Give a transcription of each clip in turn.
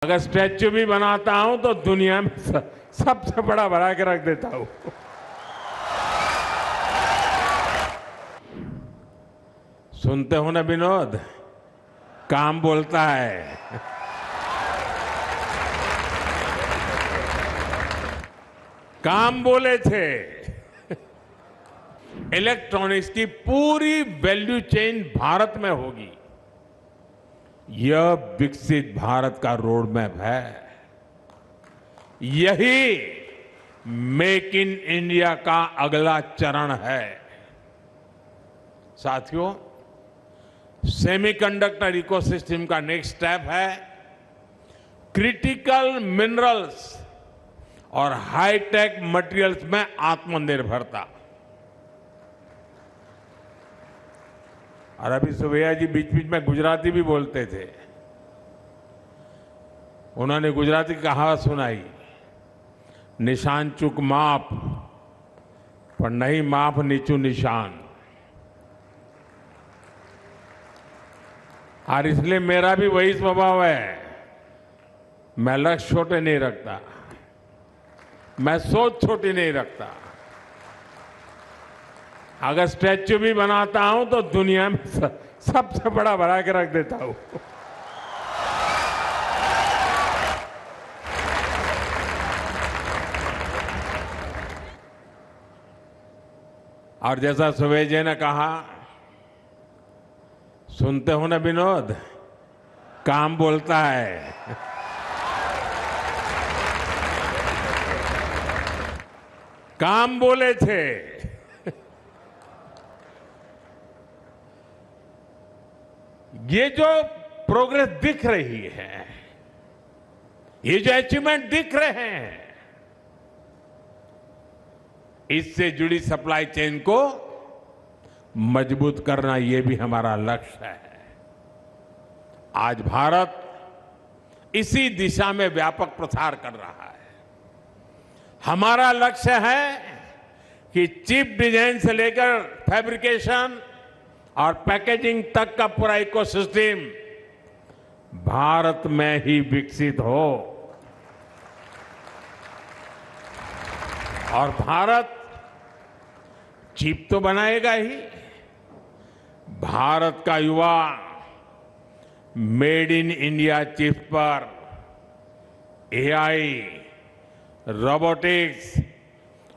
अगर स्टैच्यू भी बनाता हूं तो दुनिया में सबसे बड़ा बना के रख देता हूं। सुनते हो ना विनोद, काम बोलता है। काम बोले थे। इलेक्ट्रॉनिक्स की पूरी वैल्यू चेन भारत में होगी, यह विकसित भारत का रोड मैप है। यही मेक इन इंडिया का अगला चरण है। साथियों, सेमीकंडक्टर इकोसिस्टम का नेक्स्ट स्टेप है क्रिटिकल मिनरल्स और हाईटेक मटेरियल्स में आत्मनिर्भरता। और अभी सुभैया जी बीच बीच में गुजराती भी बोलते थे। उन्होंने गुजराती कहावत सुनाई, निशान चूक माप पर नहीं माप नीचू निशान। और इसलिए मेरा भी वही स्वभाव है, मैं लक्ष्य छोटे नहीं रखता, मैं सोच छोटी नहीं रखता। अगर स्टैच्यू भी बनाता हूं तो दुनिया में सबसे बड़ा बना के रख देता हूं। और जैसा सुबह जी ने कहा, सुनते हो ना विनोद, काम बोलता है। काम बोले थे। ये जो प्रोग्रेस दिख रही है, ये जो अचीवमेंट दिख रहे हैं, इससे जुड़ी सप्लाई चेन को मजबूत करना, ये भी हमारा लक्ष्य है। आज भारत इसी दिशा में व्यापक प्रसार कर रहा है। हमारा लक्ष्य है कि चिप डिजाइन से लेकर फैब्रिकेशन और पैकेजिंग तक का पूरा इकोसिस्टम भारत में ही विकसित हो। और भारत चिप तो बनाएगा ही, भारत का युवा मेड इन इंडिया चिप पर एआई, रोबोटिक्स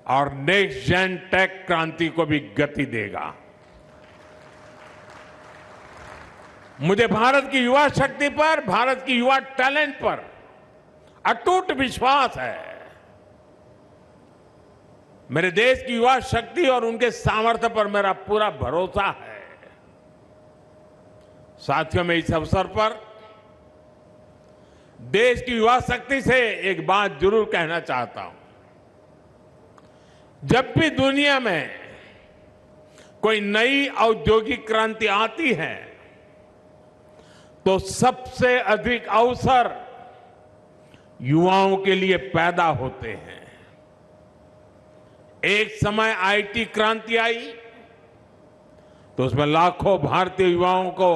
और नेक्स्ट जेन टेक क्रांति को भी गति देगा। मुझे भारत की युवा शक्ति पर, भारत की युवा टैलेंट पर अटूट विश्वास है। मेरे देश की युवा शक्ति और उनके सामर्थ्य पर मेरा पूरा भरोसा है। साथियों, मैं इस अवसर पर देश की युवा शक्ति से एक बात जरूर कहना चाहता हूं। जब भी दुनिया में कोई नई औद्योगिक क्रांति आती है तो सबसे अधिक अवसर युवाओं के लिए पैदा होते हैं। एक समय आईटी क्रांति आई तो उसमें लाखों भारतीय युवाओं को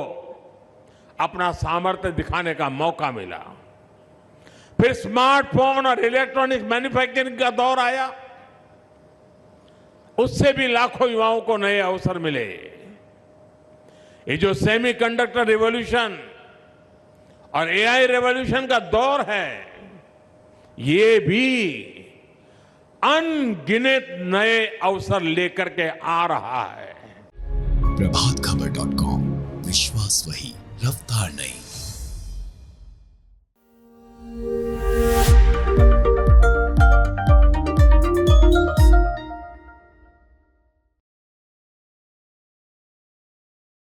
अपना सामर्थ्य दिखाने का मौका मिला। फिर स्मार्टफोन और इलेक्ट्रॉनिक्स मैन्युफैक्चरिंग का दौर आया, उससे भी लाखों युवाओं को नए अवसर मिले। ये जो सेमीकंडक्टर रिवॉल्यूशन और एआई रिवॉल्यूशन का दौर है, ये भी अनगिनत नए अवसर लेकर के आ रहा है। प्रभातखबर.com, विश्वास वही, रफ्तार नहीं।